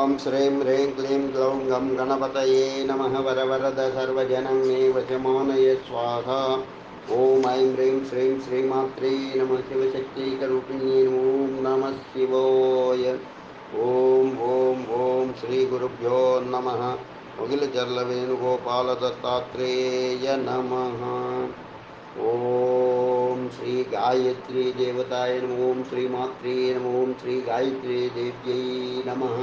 ॐ श्रीं ह्रीं क्लीं ग्लौं गं गणपतये नमः। वरवरद सर्वजनं मे वशमानय स्वाहा। ॐ ऐं ह्रीं श्रीं श्रीमात्रे नमः। शिवशक्तिकरूपिण्ये ॐ नमः शिवाय। ॐ ॐ ॐ श्रीगुरुभ्यो नमः। मुगिलचर्लवेणुगोपालदत्तात्रेय नमः। ओम श्री गायत्री देवताय नमः। ओम श्री मात्रे नमः। ओम श्री गायत्री देव्यै नमः।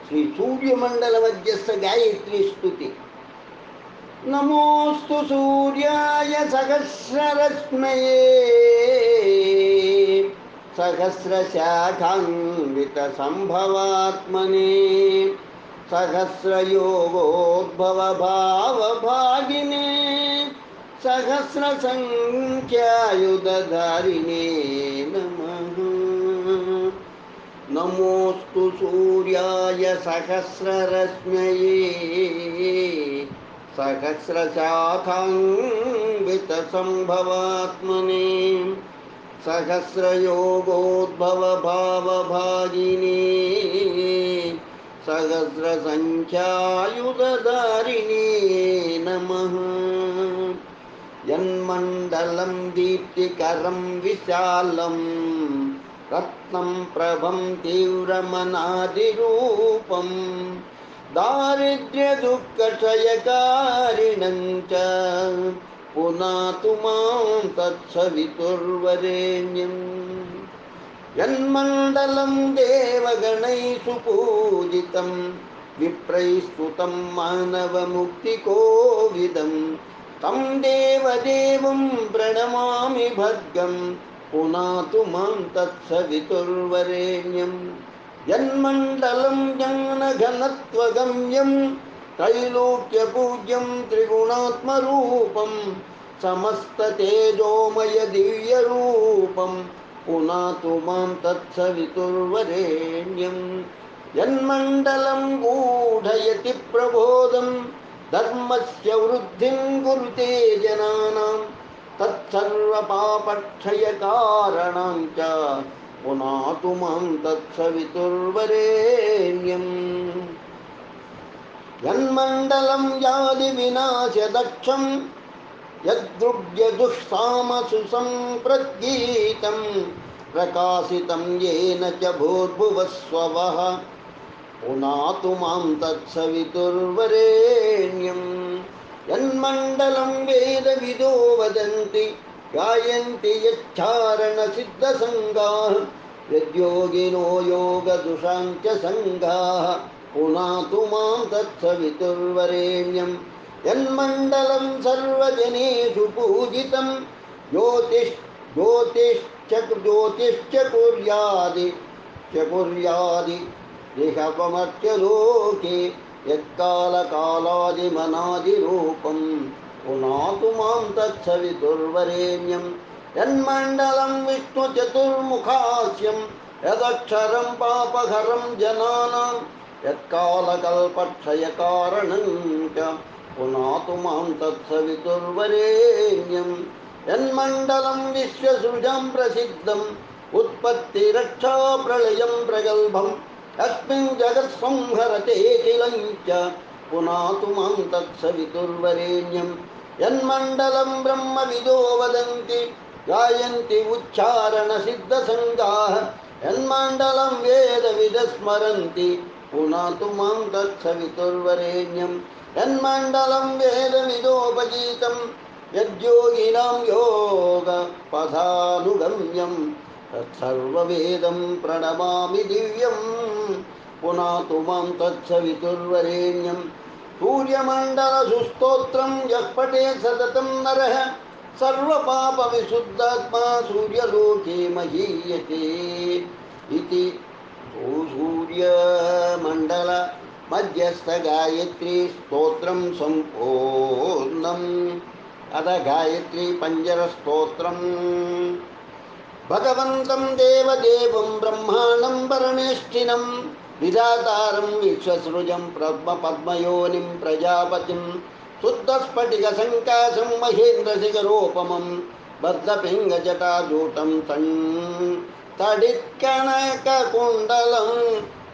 श्री सूर्यमंडल मध्यस्थ गायत्री स्तुति। नमोस्तु सूर्याय सहस्ररश्मये सहस्रशाखान्वित संभवात्मने सहस्रयोगोद्भव भावभागिने सहस्रसंख्यायुधधारिणे नमः। नमोस्तु सूर्याय सहस्ररश्मये सहस्रशाखान्वितसंभवात्मने सहस्रयोगोद्भव भावभागिने सहस्रसंख्यायुधधारिणे नमः। यन्मण्डलं दीप्तिकरं विशालं रत्नं प्रभं तीव्रमनादिरूपं दारिद्र्यदुःखक्षयकारिणं च पुनातु मां तत्सवितुर्वरेण्यम्। यन्मण्डलं देवगणैः सुपूजितं विप्रैः स्तुतं मानवमुक्तिकोविदं तं देवदेवं प्रणमामि भर्गं पुनातु मां तत्सवितुर्वरेण्यम्। यन्मण्डलं ज्ञानघनत्वगम्यं त्रैलोक्यपूज्यं त्रिगुणात्मरूपं समस्ततेजोमय दिव्यरूपं पुनातु मां तत्सवितुर्वरेण्यम्। यन्मण्डलं गूढयति प्रबोधं धर्मस्य वृद्धिं कुरुते जनानां तत्सर्वपापक्षयकारणं च पुनातु मां तत्सवितुर्वरेण्यम्। यन्मण्डलं व्याधिविनाशदक्षं यद्रुग्यदुःसामसुसंप्रद्गीतं प्रकाशितं येन च भूर्भुवस्वः पुनातु मां तत्सवितुर्वरेण्यम्। यन्मण्डलं वेदविदो वदन्ति गायन्ति यच्चारणसिद्धसङ्गाः यद्योगिनो योगदुषां च सङ्गाः पुनातु मां तत्सवितुर्वरेण्यम्। यन्मण्डलं सर्वजनेषु पूजितं ज्योतिश्च कुर्यादि देहपमर्त्यलोके यत्कालकालादिमनादिरूपं पुनातु मां तत्सवितुर्वरेण्यम्। यन्मण्डलं विष्णुचतुर्मुखास्यं यदक्षरं पापहरं जनानां यत्कालकल्पक्षयकारणं च पुनातु मां तत्सवितुर्वरेण्यम्। यन्मण्डलं विश्वसृजं प्रसिद्धम् उत्पत्तिरक्षा प्रलयं प्रगल्भम् अस्मिन् जगत्संहरते किलं च पुनातु मां तत्सवितुर्वरेण्यम्। यन्मण्डलं ब्रह्मविदो वदन्ति गायन्ति उच्चारणसिद्धसङ्गाः यन्मण्डलं वेदविदः स्मरन्ति पुनातु मां तत्सवितुर्वरेण्यम्। यन्मण्डलं वेदविदोपगीतं यद्योगिनां योगपथानुगम्यं तत्सर्ववेदं प्रणमामि दिव्यं पुनातु मां तत्सवितुर्वरेण्यम्। सूर्यमण्डलसुस्तोत्रं यः पठेत् सततं नरः सर्वपापविशुद्धात्मा सूर्यलोके महीयते इति। सूर्यमण्डल मध्यस्थगायत्री स्तोत्रं सम्पूर्णम्। अथ गायत्री पञ्जरस्तोत्रम्। भगवन्तं देवदेवं ब्रह्माणं परमेष्ठिनं विधातारं विश्वसृजं पद्मयोनिं प्रजापतिं शुद्धस्फटिकसङ्काशं महेन्द्रशिखरोपमं बद्धपिङ्गजटाजूटं तडित्कनककुण्डलं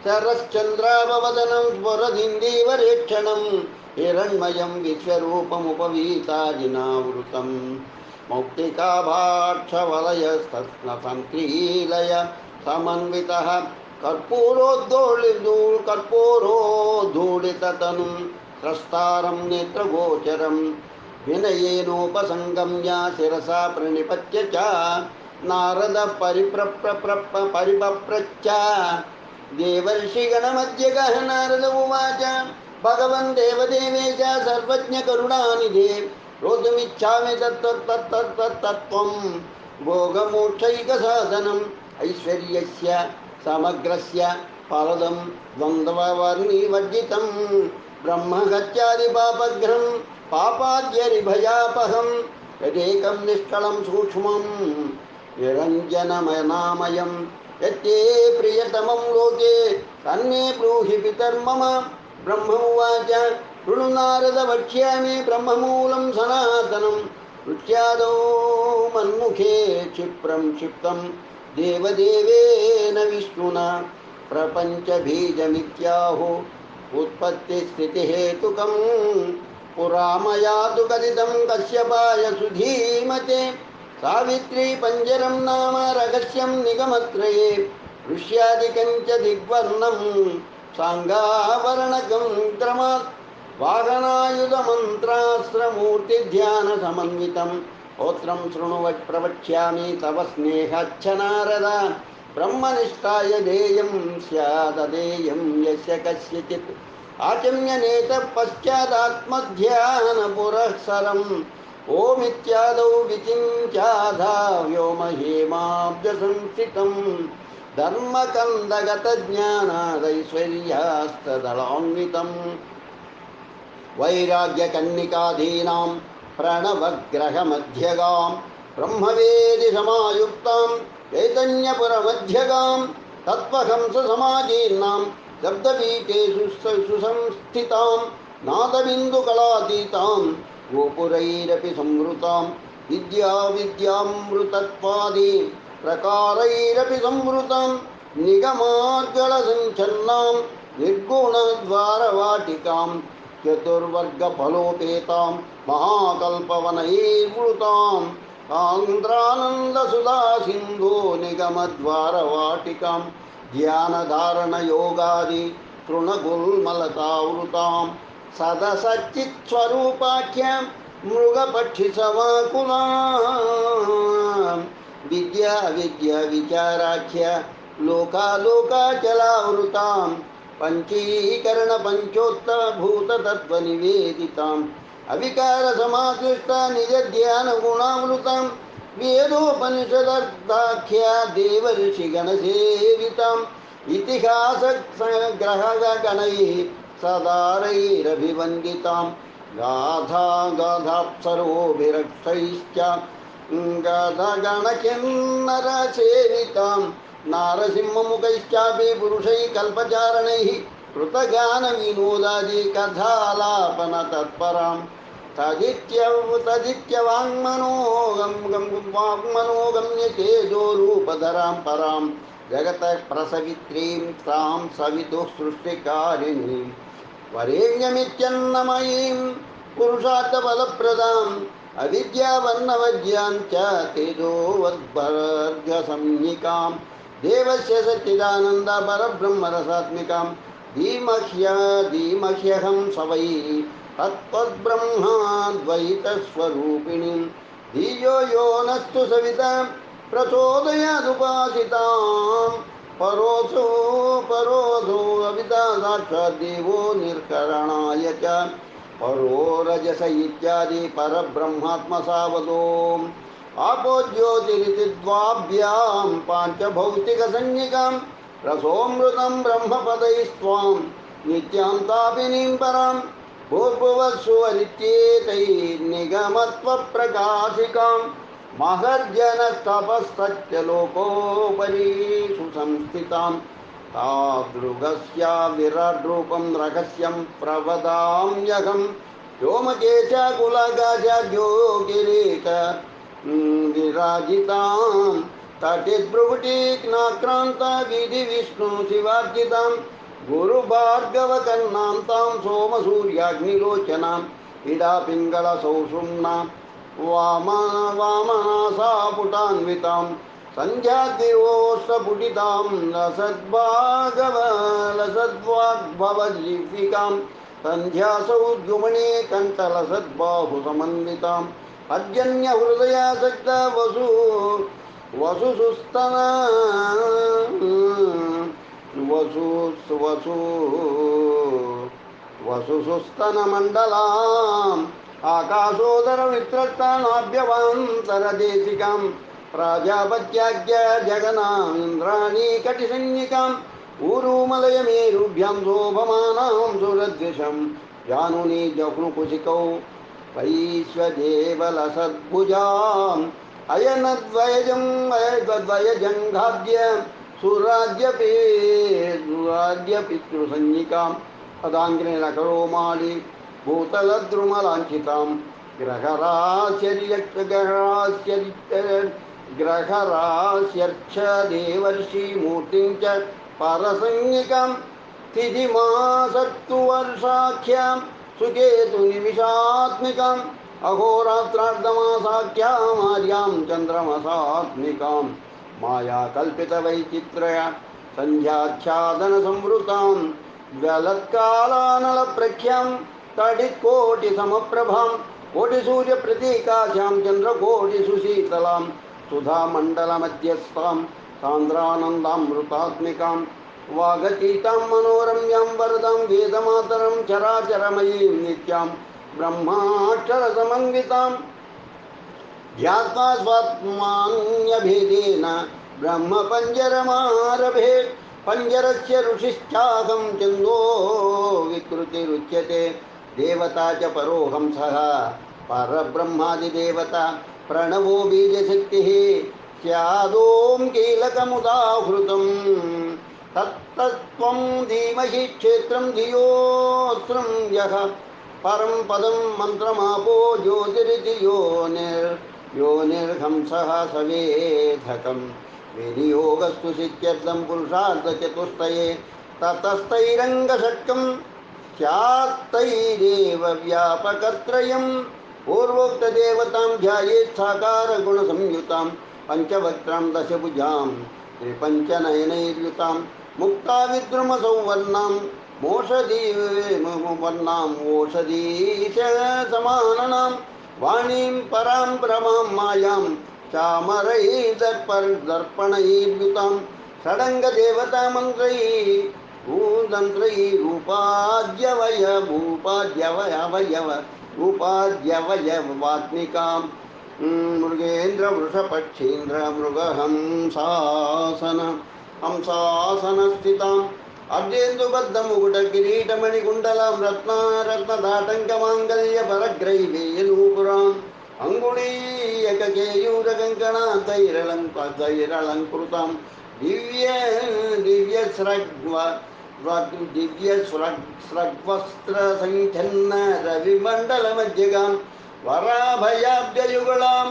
शरश्चन्द्राववदनं स्फुरदिन्दीवरेक्षणं हिरण्मयं विश्वरूपमुपवीताजिनावृतं मौक्तिकाभाक्षवलयस्तत्नसङ्क्रीलय समन्वितः कर्पूरोद्धूलिततनुं त्रस्तारं नेत्रगोचरं विनयेनोपसङ्गम्य शिरसा प्रणिपत्य च नारद परिपप्रच्छ देवर्षिगणमध्यगः नारद उवाच भगवन् देवदेवेश सर्वज्ञकरुणानिधे रोतुमिच्छामि तत्त्वं भोगमोक्षैकसाधनम् ऐश्वर्यस्य समग्रस्य फलदं द्वन्द्ववर्णिवर्जितं ब्रह्महत्यादिपापघ्नं पापाद्यरिभयापहं यदेकं निष्कलं सूक्ष्मं निरञ्जनमनामयं यत्ते प्रियतमं लोके तन्मे ब्रूहि पितर्मम ब्रह्म उवाच शृणु नारद वक्ष्यामि ब्रह्ममूलं सनातनं ऋच्यादौ मन्मुखे क्षिप्रं क्षिप्तं देवदेवेन विष्णुना प्रपञ्चबीजमित्याहो उत्पत्तिस्थितिहेतुकं पुरा मया तु कथितं कश्यपाय सुधीमते सावित्री पञ्जरं नाम रहस्यं निगमत्रये ऋष्यादिकं च दिग्वर्णं साङ्गाभरणकं क्रमात् वागनायुधमन्त्रास्त्रमूर्तिध्यानसमन्वितं होत्रं शृणुवत् प्रवक्ष्यामि तव स्नेहच्छ नारद ब्रह्मनिष्ठाय देयं स्याददेयं यस्य कस्यचित् आचम्यनेतः पश्चादात्मध्यानपुरःसरम् ओमित्यादौ विचिन्त्याधा व्योमहेमाब्जसंस्थितं धर्मकन्दगतज्ञानादैश्वर्यास्तदलान्वितं वैराग्यकन्निकाधीनां प्रणवग्रहमध्यगां ब्रह्मवेदिसमायुक्तां चैतन्यपुरमध्यगां तत्त्वहंससमाजीर्णां शब्दपीठेषु सुसंस्थितां नादबिन्दुकलातीतां गोपुरैरपि संवृतां विद्यामृतत्वादि प्रकारैरपि संवृतां निगमार्गलसञ्छन्नां निर्गुणद्वारवाटिकां चतुर्वर्गफलोपेतां महाकल्पवनैर्वृतां आन्ध्रानन्दसुधासिन्धो निगमद्वारवाटिकां ध्यानधारणयोगादि तृणगुल्मलतावृतां सदसच्चित्स्वरूपाख्यां मृगपक्षिसमाकुलां विद्याविचाराख्य लोकालोकाचलावृतां पञ्चीकरणपञ्चोत्तरभूततत्त्वनिवेदिताम् अविकारसमाकृष्टा निजध्यानगुणामृतां वेदोपनिषदर्थाख्या देवर्षिगणसेविताम् इतिहासग्रहगणैः सदारैरभिवन्दितां गाथाप्सरोभिरक्षैश्च गणकिन्नरसेवितां नारसिंहमुखैश्चापि पुरुषैः कल्पचारणैः कृतगानविनोदादि कथालापनतत्परां तदित्यवाङ्मनोगम्यतेजोरूपधरां परां जगतः प्रसवित्रीं तां सवितुः सृष्टिकारिणीं वरेण्यमित्यन्नमयीं पुरुषार्थफलप्रदाम् अविद्यावर्णवज्यां च तेजोवद्भर्गसंज्ञिकां देवस्य सच्चिदानन्द परब्रह्मरसात्मिकां धीमह्यहं सवै तत्त्वद्ब्रह्माद्वैतस्वरूपिणीं धियो यो नस्तु सविता प्रचोदयादुपासितां परोऽसो अविता साक्षाद्देवो निर्करणाय च परो रजस इत्यादि परब्रह्मात्मसावदोम् आपो ज्योतिरिति द्वाभ्यां पाञ्चभौतिकसंज्ञिकां रसोऽमृतं ब्रह्मपदैस्त्वां नित्यां तापिनीं परां भूर्भुवस्सुवरित्येतैर्निगमत्वप्रकाशिकां महर्जनस्तपस्तच्चलोकोपरि सुसंस्थितां तादृगस्या विराड्रूपं रहस्यं प्रवदाम्यहं व्योमकेशाकुलगाजाद्यो गिरीट विराजितां तटिद्भ्रुकुटीक्नाक्रान्ता विधि विष्णु शिवार्चितां गुरुभार्गवकर्णान्तां सोमसूर्याग्निलोचनाम् इडा पिङ्गलसौषुम्नां वामनासा सन्ध्याद्योष्टपुटितां लसद्वाग्भवजीविकां सन्ध्यासौद्युमणे कण्ठलसद्बाहुसमन्विताम् पर्जन्यहृदयासक्ता वसुसुस्तन वसु वसुसुस्तनमण्डलाम् आकाशोदरवित्रस्तानाभ्यवान्तरदेशिकां प्राजापत्याज्ञ जगनाम् इन्द्राणीकटिसंज्ञिकाम् ऊरुमलयमेरुभ्यां शोभमानां सुरद्विषं जानुनी जघ्नुकुशिकौ वैश्वदेवलसद्भुजाम् अयनद्वयजङ्घाद्य सुराज्यपितृसंज्ञिकाम् पदाङ्ग्रिनकरोमालि भूतलद्रुमलाञ्छितां ग्रहरास्यर्क्षदेवर्षिमूर्तिं च परसंज्ञिकां तिथिमासत्तु वर्षाख्यां सुकेतुनिमिषात्मिकाम् अहोरात्रार्धमासाख्यामार्यां चन्द्रमसात्मिकां मायाकल्पितवैचित्र्या सन्ध्याच्छादनसंवृतां ज्वलत्कालानलप्रख्यां तडित्कोटिसमप्रभां कोटिसूर्यप्रतीकाशां चन्द्रकोटिसुशीतलां सुधामण्डलमध्यस्थां सान्द्रानन्दामृतात्मिकां वागतीतां मनोरम्यां वरदां वेदमातरं चराचरमयीं नित्यां ब्रह्माक्षरसमन्वितां ध्यात्वा स्वात्मान्यभेदेन ब्रह्मपञ्जरमारभे पंजरस्य ऋषिश्चाहं चन्दो विकृतिरुच्यते देवता च परोहंसः परब्रह्मादिदेवता प्रणवो बीजशक्तिः स्यादों कीलकमुदाहृतं तत्तत्त्वं धीमहि क्षेत्रं धियोऽस्त्रं यः परं पदं मन्त्रमापो ज्योतिरिति योनिर्हंसः सवेधकम् विनियोगस्तु सिद्ध्यर्थं पुरुषार्थचतुष्टये ततस्तैरङ्गषट्कं स्यात्तैरेव व्यापकत्रयं पूर्वोक्तदेवतां ध्यायेत् साकारगुणसंयुतां पञ्चवक्त्रां दशभुजां त्रिपञ्चनयनैर्युतां मुक्ताविद्रुमसौवर्णां ओषधीशसमाननां वाणीं परां प्रमां मायां चामरैर्दर्पणैर्युतां षडङ्गदेवतामन्त्रैरूपाद्यवयवात्मिकां मृगेन्द्रवृषपक्षीन्द्रमृगहंसासनस्थिताम् अर्धेन्दुबद्धमुकुटकिरीटमणिकुण्डलां रत्नारत्नदाटङ्कमाङ्गल्यपरग्रैवेयनूपुराम् अंगुळीयककेयूरकङ्कणातैरलङ्कृतां दिव्यस्रग्वस्त्रसङ्ख्यन्न रविमण्डलमध्यगां वराभयाब्जयुगलां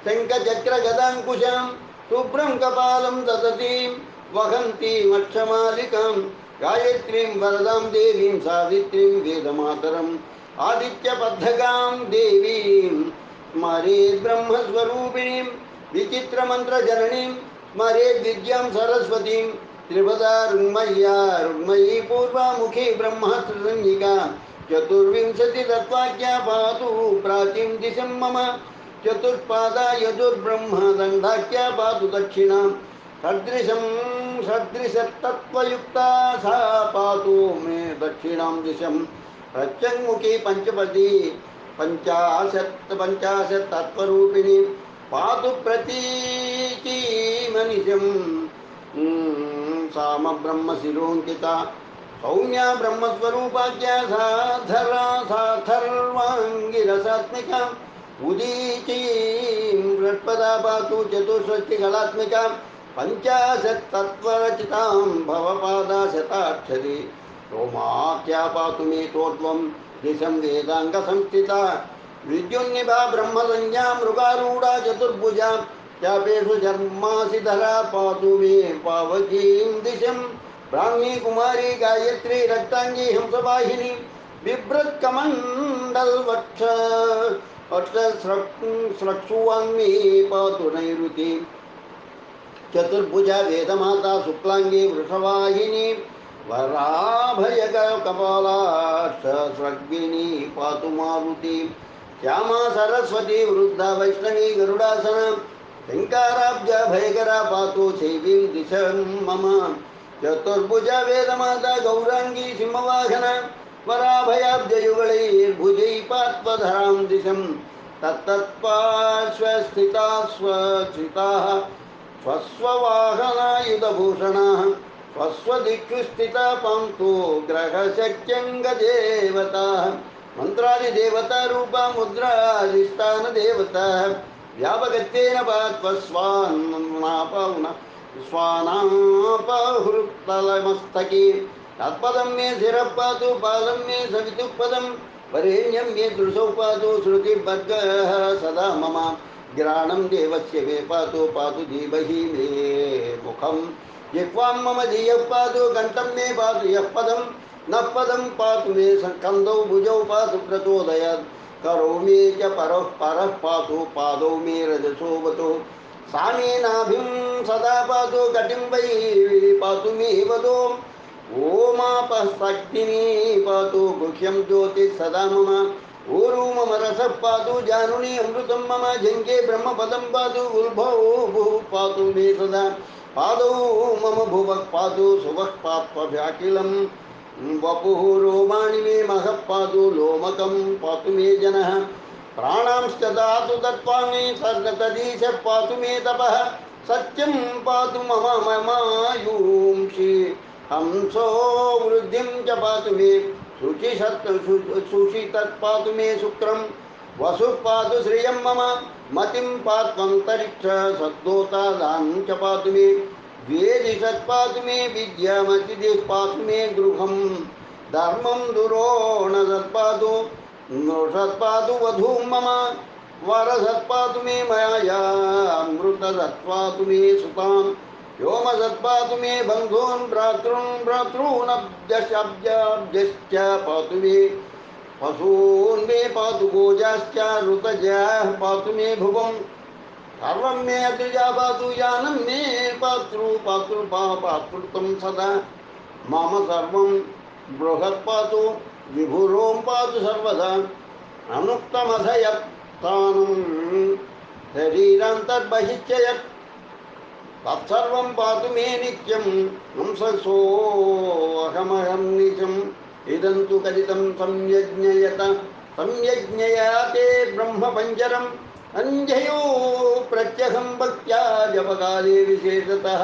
शङ्खचक्रगदाङ्कुशां शुभ्रं कपालं ददतीं वहन्तीमक्षमालिकां गायत्रीं वरदां देवीं सावित्रीं वेदमातरम् आदित्यपद्धगां देवीं स्मरेद् ब्रह्मस्वरूपिणीं विचित्रमन्त्रजननीं स्मरेद् विद्यां सरस्वतीं त्रिपदा रुग्मयी पूर्वामुखी ब्रह्मास्त्रसंज्ञिका चतुर्विंशतितत्त्वाख्या पातु प्राचीं दिशं मम चतुष्पादा यजुर्ब्रह्म दण्डाख्या पातु दक्षिणां सदृशतत्त्वयुक्ता सा पातु मे दक्षिणां दिशं प्रत्यङ्मुखी पंचपदी पंचाशत् तत्वरूपिणी पातु प्रतीची मनिषं साम ब्रह्मशिरोङ्किता सौम्या ब्रह्मस्वरूपाख्या साधरा साथर्वाङ्गिरसात्मिका उदीचीं बृहत्पदा पातु चतुष्षष्टिकलात्मिका पंचाशत् तत्त्वरचितां भवपादा शताक्षरी रोमाख्या पातु मे तोत्वं दिशं वेदाङ्गसंस्थिता विद्युन्निभा ब्रह्मसंज्ञा मृगारूढा चतुर्भुजा चापेषु जन्मासि धरा पातु मे पावकीं दिशं ब्राह्मी कुमारी गायत्री रक्तांगी हंसवाहिनी बिभ्रत्कमण्डलवक्ष स्रक्सुवाङ्मी पातु नैऋति चतुर्भुजा वेदमाता शुक्लांगी वृषवाहिनी वराभयकपालाक्षस्रग्विनी पातु मारुति श्यामा सरस्वती वृद्धा वैष्णवी गरुडासन शङ्काराब्जा भयकरा पातु शैवीं दिशं मम चतुर्भुजा वेदमाता गौरांगी सिंहवाहन वराभयाब्जयुगलैर्भुजैः पात्वधरां दिशं तत्तत्पार्श्वस्थिताः स्वस्थिताः स्वस्ववाहनायुधभूषणाः स्वस्वदिक्षु स्थिता पान्तु ग्रहशक्त्यङ्गदेवताः मन्त्रादिदेवता रूपा मुद्रादिष्टानदेवता व्यापगत्येन स्वानापहृत्तलमस्तके तत्पदं मे शिरः पातु पादं मे सवितुः पदं वरेण्यं मे दृशौ पातु श्रुतिभर्गः सदा मम ग्राणं देवस्य मे पातु धीमहि मे मुखं जिह्वां मम धियः पातु कण्ठं मे पातु यः पदं नः पदं पातु मे स्कन्दौ भुजौ पातु प्रचोदयात् करो मे च परः पातु पादौ मे रजसोऽवतु सा मे नाभिं सदा पातु कटिं वै पातु मे वदो ओमापस्तिनी पातु गुह्यं ज्योतिः सदा मम ऊरू मम रसः पातु जानुनी अमृतं मम जङ्गे ब्रह्मपदं पातु उल्भौ भुः पातु मे सदा पादौ मम भुवः पातु सुवः पात्वभ्याखिलं वपुः रोमाणि मे महः पातु लोमकं पातु मे जनः प्राणांश्च दातु तत्त्वानि तदीशः पातु मे तपः सत्यं पातु मम ममायूंषि हंसो वृद्धिं च पातु मे शुचि तत्पातु मे शुक्रं वसुः पातु श्रियं मम मतिं पात्वन्तरिक्ष सद्दोतादां च पातु मे द्वेदिषत्पातु मे विद्यामतिदिः पातु मे गृहं धर्मं दुरोणसत्पातु नृषत्पातु वधूं मम वरसत्पातु मे मयायामृतसत्पातु मे सुतां व्योमसत्पातु मे बन्धून् भ्रातॄनब्जश्च पातु मे पशून् मे पातु गोजाश्च ऋतजाः पातु मे भुवं सर्वं मे अद्विजा पातु यानं मे पातृतं सदा मम सर्वं बृहत् पातु विभुरों पातु सर्वदा अनुक्तमधयत्तानं शरीरान्तर्बहिश्च यत् तत्सर्वं पातु मे नित्यं हंससोऽहमहं निजम् इदं तु कथितं सम्यज्ञया ते ब्रह्मपञ्जरम् अन्धयो प्रत्यहं भक्त्या जपकाले विशेषतः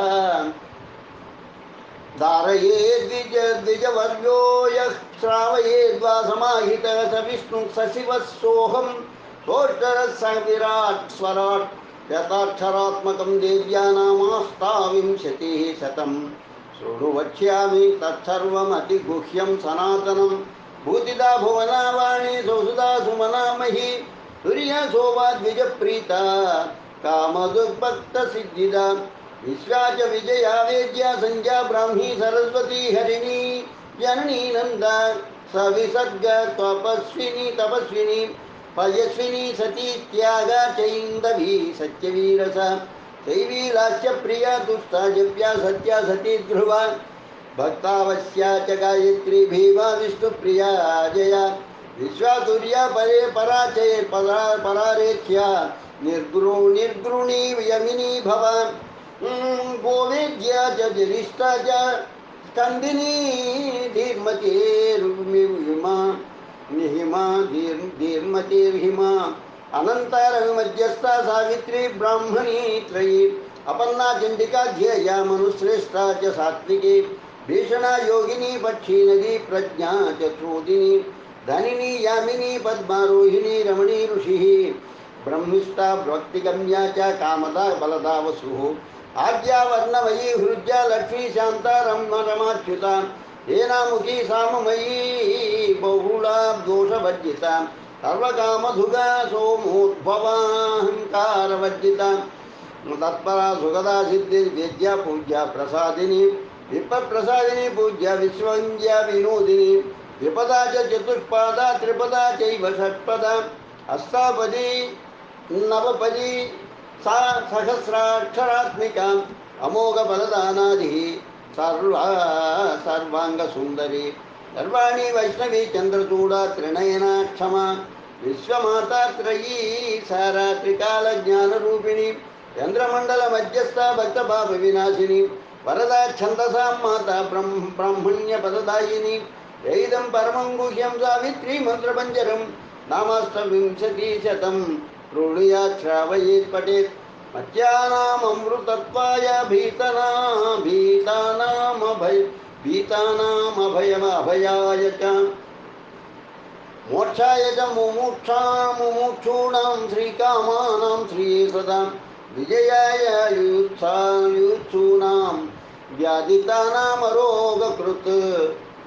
धारयेद्विजवर्यो यः श्रावयेद्वा समाहितः स विष्णुः स शिवः सोऽहं सोऽष्टरः स विराट् स्वराट् यथाक्षरात्मकं देव्यानामाष्टाविंशतिः शतं शृणु वक्ष्यामि तत्सर्वमतिगुह्यं सनातनं भूतिदा भुवनावाणी सौसुदा सुमना मही तुर्या शोभाद्विजप्रीता कामदुर्भक्तसिद्धिदा विश्वा च विजया वेद्या संज्ञा ब्राह्मी सरस्वती हरिणी जननी नन्दा सविसर्ग तपस्विनी पयस्विनी सती त्यागा चैन्दवी सत्यवीरसा शैवीलास्य प्रिया दुष्टा जप्या सत्या सती ध्रुवा भक्तावस्या च गायत्री भीमा विष्णुप्रिया जया विश्वातुर्या परे पराचये परारेख्या निर्गुणी यमिनी भवा गोवेद्या च जरिष्ठा च स्कन्दिनी धीर्मतिर्हिमा अनन्तारविमध्यस्था सावित्री ब्राह्मणी त्रयी अपन्ना चण्डिका ध्येया मनुश्रेष्ठा च सात्विकी भीषणा योगिनी पक्षी नदी प्रज्ञा च श्रोदिनी धनिनी यामिनी पद्मारोहिणी रमणी ऋषिः ब्रह्मिष्ठा भक्तिगम्या च कामदा बलदा वसुः आद्या वर्णमयी हृद्या लक्ष्मी शान्ता रमाच्युता हेनामुखी साममयी बहुला दोषवर्जिता सर्वकामधुगा सोमोद्भवाहङ्कारवर्जिता तत्परा सुगदा सिद्धि विद्या पूज्या प्रसादिनी विप्रसादिनी पूज्या विश्वंज्या विनोदिनी विपदा च चतुष्पादा त्रिपदा चैव षट्पदा अष्टापदी नवपदी सा सहस्राक्षरात्मिका अमोघ फलदानादि सर्वांग सुंदरी सर्वाणी वैष्णवी चंद्रचूड़ा त्रिनयना क्षमा विश्वमाता त्रयी सारा त्रिकाल ज्ञान रूपिणी चंद्रमंडल मध्यस्थ भक्त पाप विनाशिनी वरदा छंदसा माता ब्राह्मण्य पददायिनी वेदं परमं गुह्यं सावित्री मंत्रपंजरं नामाष्टविंशतिशतं प्रणुयात् श्रावयेत् पठेत् मत्यानामृतत्वाय भीतानामभयाय च मोक्षाय च मुमुक्षूणां श्रीकामानां श्रीसदां विजयाय युत्सूनां व्याधितानामरोगकृत्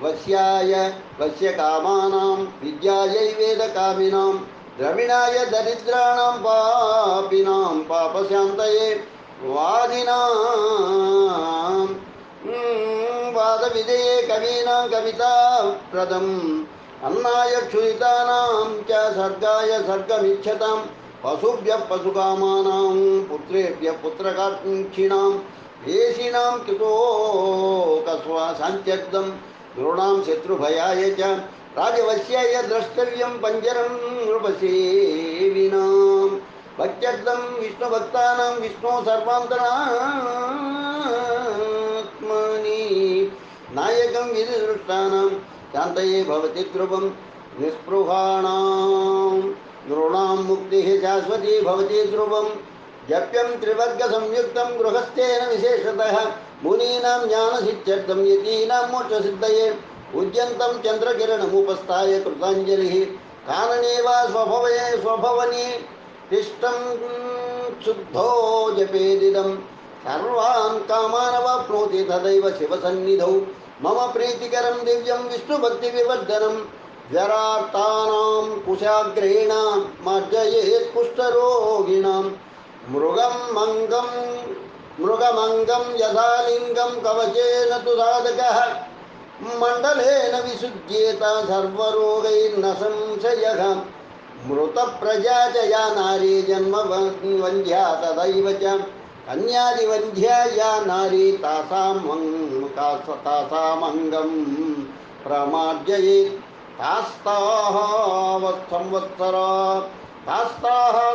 वश्याय वश्यकामानां विद्यायै वेदकामिनां द्रविणाय दरिद्राणां पापिनां पापशान्तये वादिनां वादविजये कवीनां कविताप्रदम् अन्नाय क्षुरितानां च सर्गाय सर्गमिच्छतां पशुभ्यः पशुकामानां पुत्रेभ्यः पुत्रकाङ्क्षिणां येषिणां कृतोकस्वासान्त्यक्तं नृणां शत्रुभयाय च राजवश्याय द्रष्टव्यं पञ्जरं नृपसेविनां भक्त्यर्थं विष्णुभक्तानां विष्णो सर्वान्तरात्मनि नायकं विधिदृष्टानां शान्तये भवति ध्रुवं निःस्पृहाणां नृणां मुक्तिः शाश्वती भवति ध्रुवं जप्यं त्रिवर्गसंयुक्तं गृहस्थेन विशेषतः मुनीनां ज्ञानसिद्ध्यर्थं यतीनां मोक्षसिद्धये उद्यन्तं चन्द्रकिरणमुपस्थाय कृताञ्जलिः कानने वा स्वभवने तिष्ठं शुद्धो जपेदिदं सर्वान् कामानवाप्नोति तदैव शिवसन्निधौ मम प्रीतिकरं दिव्यं विष्णुभक्तिविवर्धनं जरार्तानां कुशाग्रेण मार्जयेत् कुष्ठरोगिणां मृगमङ्गं यथा लिङ्गं कवचेन तु साधकः मण्डलेन विसुज्येत सर्वरोगैर्न संशयः मृतप्रजा च या नारी जन्मवन्ध्या तदैव च कन्यादिवन्ध्या या नारी तासामङ्गं प्रमार्जयेत् तास्ताः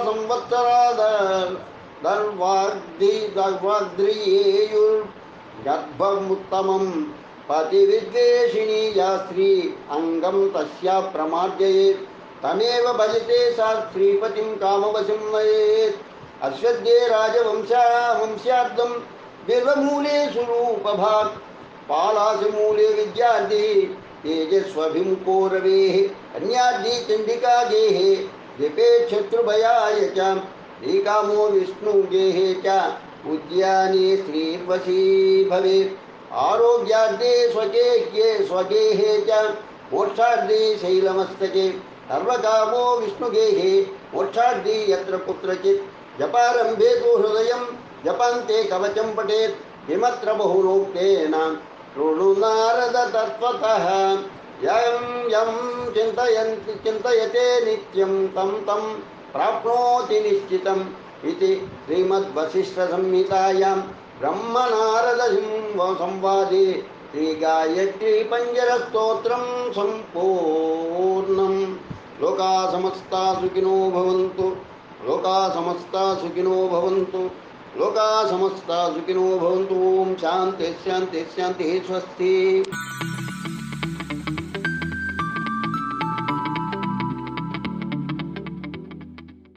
संवत्सरा दर्वाद्रियेयुर्गर्भमुत्तमं पतिविद्वेषिणी या स्त्री अङ्गं तस्या प्रमार्जयेत् तमेव भजते सा श्रीपतिं कामवशं नयेत् अश्वत्थे राजवंशार्थं बिल्वमूले स्वरूपभाक् पालासमूले विद्यार्थी तेजस्वभिमुखो रवेः कन्यार्थी चण्डिका गेहे जपेत् शत्रुभयाय च श्रीकामो विष्णुगेहे च उद्याने श्रीर्वशी भवेत् आरोग्यार्थे स्वगेहे च मोक्षार्थे शैलमस्तके सर्वकामो विष्णुगेहे मोक्षार्थे यत्र कुत्रचित् जपारम्भे तु हृदयं जपान्ते कवचं पठेत् किमत्र बहुलोक्तेन शृणु नारद तत्त्वतः यं चिन्तयते नित्यं तं प्राप्नोति निश्चितम् इति श्रीमद्वसिष्ठसंहितायां ब्रह्मनारदसंवादे श्रीगायत्रीपञ्जरस्तोत्रं सम्पूर्णम्। लोका समस्ता सुखिनो भवन्तु, लोका समस्ता सुखिनो भवन्तु, लोका समस्ता सुखिनो भवन्तु। ओम शांति शांति शांति। स्वस्ति।